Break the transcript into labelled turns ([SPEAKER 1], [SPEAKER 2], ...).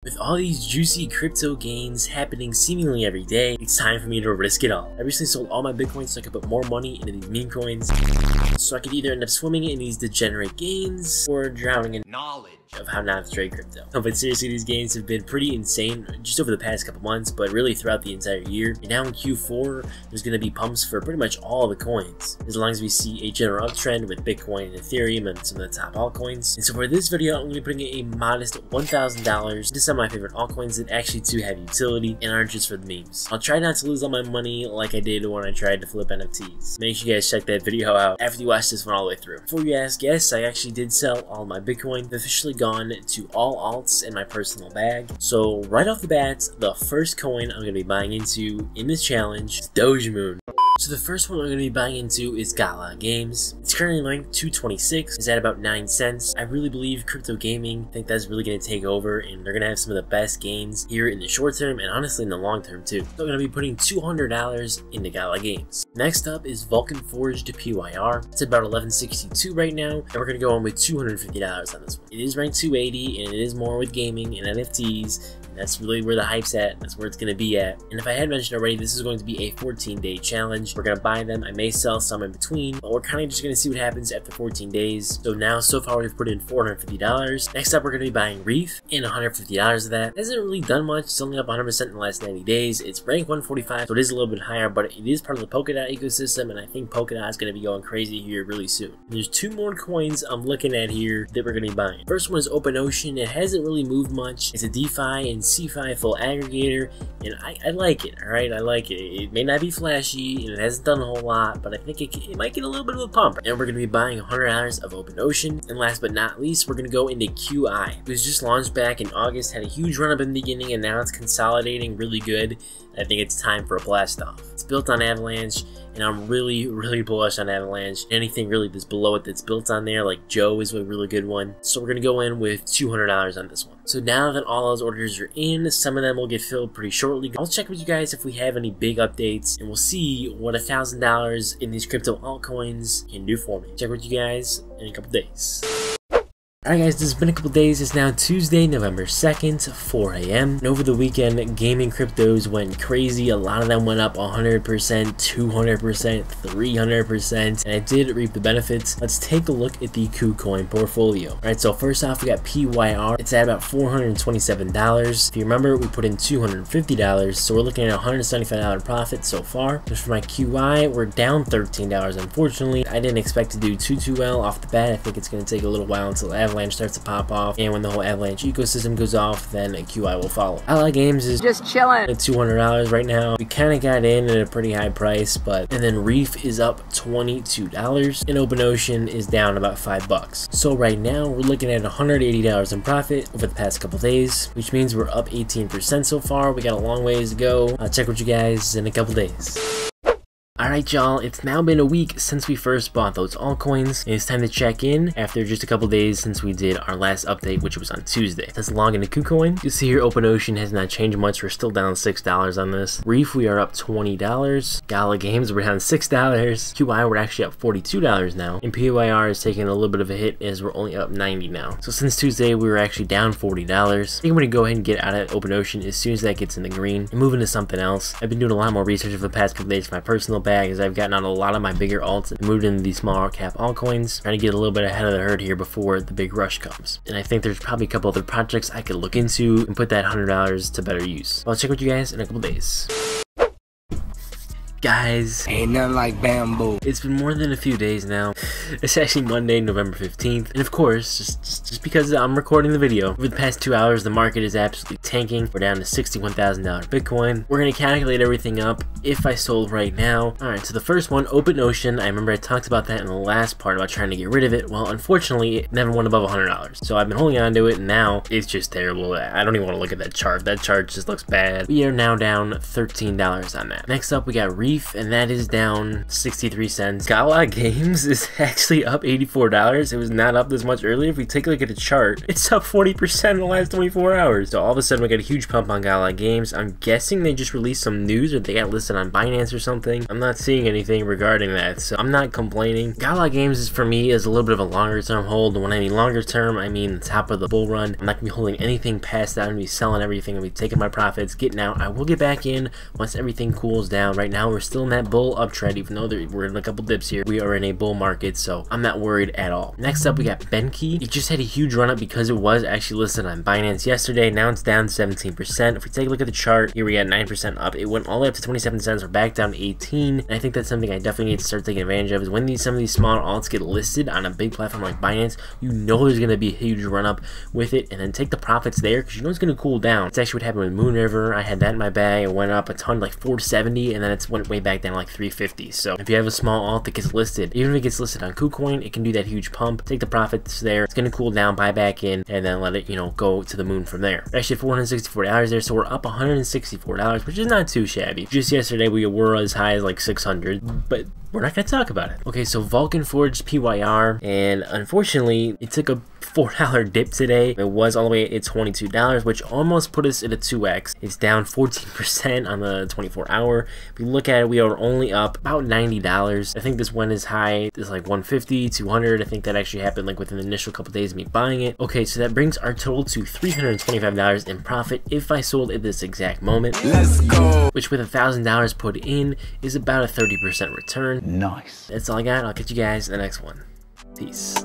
[SPEAKER 1] With all these juicy crypto gains happening seemingly every day, it's time for me to risk it all. I recently sold all my Bitcoin so I could put more money into these meme coins, so I could either end up swimming in these degenerate gains or drowning in knowledge of how not to trade crypto. But seriously, these gains have been pretty insane just over the past couple months, but really throughout the entire year. And now in Q4, there's going to be pumps for pretty much all the coins, as long as we see a general uptrend with Bitcoin and Ethereum and some of the top altcoins. And so for this video, I'm going to be putting a modest $1,000 into some of my favorite altcoins that actually do have utility and aren't just for the memes. I'll try not to lose all my money like I did when I tried to flip NFTs. Make sure you guys check that video out after you watch this one all the way through. Before you ask, yes, I actually did sell all my Bitcoin. I've officially gone to all alts in my personal bag. So right off the bat, the first coin I'm going to be buying into in this challenge is Dogemoon. So the first one I'm going to be buying into is Gala Games. It's currently ranked 226, is at about 9 cents. I really believe crypto gaming, I think that's really going to take over, and they're going to have some of the best gains here in the short term and honestly in the long term too. So I'm going to be putting $200 into Gala Games. Next up is Vulcan Forged PYR. It's about 11.62 right now, and we're going to go on with $250 on this one. It is ranked 280, and it is more with gaming and NFTs. That's really where the hype's at, and that's where it's going to be at. And if I had mentioned already, this is going to be a 14-day challenge. We're going to buy them. I may sell some in between, but we're kind of just going to see what happens after 14 days. So far we've put in $450. Next up, we're going to be buying Reef in $150 of that. It hasn't really done much. It's only up 100% in the last 90 days. It's ranked 145, so it is a little bit higher, but it is part of the Polkadot ecosystem, and I think Polkadot is going to be going crazy here really soon. And there's two more coins I'm looking at here that we're going to be buying. First one is OpenOcean. It hasn't really moved much. It's a DeFi and CeFi full aggregator, and I like it, alright? I like it. It may not be flashy, and it hasn't done a whole lot, but I think it might get a little bit of a pump. And we're going to be buying $100 of OpenOcean. And last but not least, we're going to go into QI. It was just launched back in August, had a huge run up in the beginning, and now it's consolidating really good. I think it's time for a blast off. It's built on Avalanche, and I'm really bullish on Avalanche. Anything really that's below it that's built on there, like Joe is a really good one. So we're going to go in with $200 on this one. So now that all those orders are in, some of them will get filled pretty shortly. I'll check with you guys if we have any big updates, and we'll see what $1,000 in these crypto altcoins can do for me. Check with you guys in a couple days. Alright guys, this has been a couple days. It's now Tuesday, November 2nd, 4 a.m. And over the weekend, gaming cryptos went crazy. A lot of them went up 100%, 200%, 300%, and I did reap the benefits. Let's take a look at the Kucoin Portfolio. Alright, so first off, we got PYR. It's at about $427. If you remember, we put in $250, so we're looking at a $175 profit so far. Just for my QI, we're down $13, unfortunately. I didn't expect to do too well off the bat. I think it's going to take a little while until Avalanche starts to pop off, and when the whole Avalanche ecosystem goes off, then a QI will follow. Gala Games is just chilling at $200 right now. We kind of got in at a pretty high price, and then Reef is up $22, and OpenOcean is down about $5. So right now we're looking at $180 in profit over the past couple days, which means we're up 18% so far. We got a long ways to go. I'll check with you guys in a couple days. Alright y'all, it's now been a week since we first bought those altcoins, and it's time to check in after just a couple days since we did our last update, which was on Tuesday. Let's log into Kucoin. You see here OpenOcean has not changed much. We're still down $6 on this. Reef, we are up $20. Gala Games, we're down $6. QI, we're actually up $42 now. And PYR is taking a little bit of a hit as we're only up $90 now. So since Tuesday, we were actually down $40. I think I'm going to go ahead and get out of OpenOcean as soon as that gets in the green and move into something else. I've been doing a lot more research over the past couple days for my personal bag, as I've gotten on a lot of my bigger alts and moved into these smaller cap altcoins, trying to get a little bit ahead of the herd here before the big rush comes. And I think there's probably a couple other projects I could look into and put that $100 to better use. I'll check with you guys in a couple days. Guys,
[SPEAKER 2] ain't nothing like bamboo.
[SPEAKER 1] It's been more than a few days now. It's actually Monday, November 15th, and of course, just because I'm recording the video, over the past 2 hours, the market is absolutely tanking. We're down to $61,000 Bitcoin. We're gonna calculate everything up if I sold right now. Alright, so the first one, OpenOcean, I remember I talked about that in the last part about trying to get rid of it. Well, unfortunately, it never went above $100. So I've been holding on to it, and now it's just terrible. I don't even want to look at that chart. That chart just looks bad. We are now down $13 on that. Next up, we got Reef. grief, and that is down 63 cents. Gala Games is actually up $84. It was not up this much earlier. If we take a look at the chart, it's up 40% in the last 24 hours. So all of a sudden we got a huge pump on Gala Games. I'm guessing they just released some news or they got listed on Binance or something. I'm not seeing anything regarding that, so I'm not complaining. Gala Games is, for me, is a little bit of a longer term hold. When I mean longer term, I mean the top of the bull run. I'm not gonna be holding anything past that. I'm gonna be selling everything. I'm gonna be taking my profits, getting out. I will get back in once everything cools down. Right now we're still in that bull uptrend, even though we're in a couple dips here. We are in a bull market, so I'm not worried at all. Next up, we got Benki. It just had a huge run up because it was actually listed on Binance yesterday. Now it's down 17%. If we take a look at the chart, here we got 9% up. It went all the way up to 27 cents. We're back down to 18. And I think that's something I definitely need to start taking advantage of, is when some of these smaller alts get listed on a big platform like Binance, you know there's going to be a huge run up with it, and then take the profits there because you know it's going to cool down. It's actually what happened with Moon River. I had that in my bag. It went up a ton, like 470, and then it's went way back down like 350. So if you have a small alt that gets listed, even if it gets listed on Kucoin, it can do that huge pump. Take the profits there. It's going to cool down, buy back in, and then let it, you know, go to the moon from there. Actually, $464 there, so we're up $164, which is not too shabby. Just yesterday we were as high as like 600, but we're not going to talk about it. Okay, so Vulcan Forge PYR, and unfortunately it took a $4 dip today. It was all the way at $22, which almost put us at a 2x. It's down 14% on the 24-hour. If we look at it, we are only up about $90. I think this went as high as like 150, 200. I think that actually happened like within the initial couple days of me buying it. Okay, so that brings our total to $325 in profit if I sold at this exact moment. Let's go! Which with $1,000 put in is about a 30% return. Nice. That's all I got. I'll catch you guys in the next one. Peace.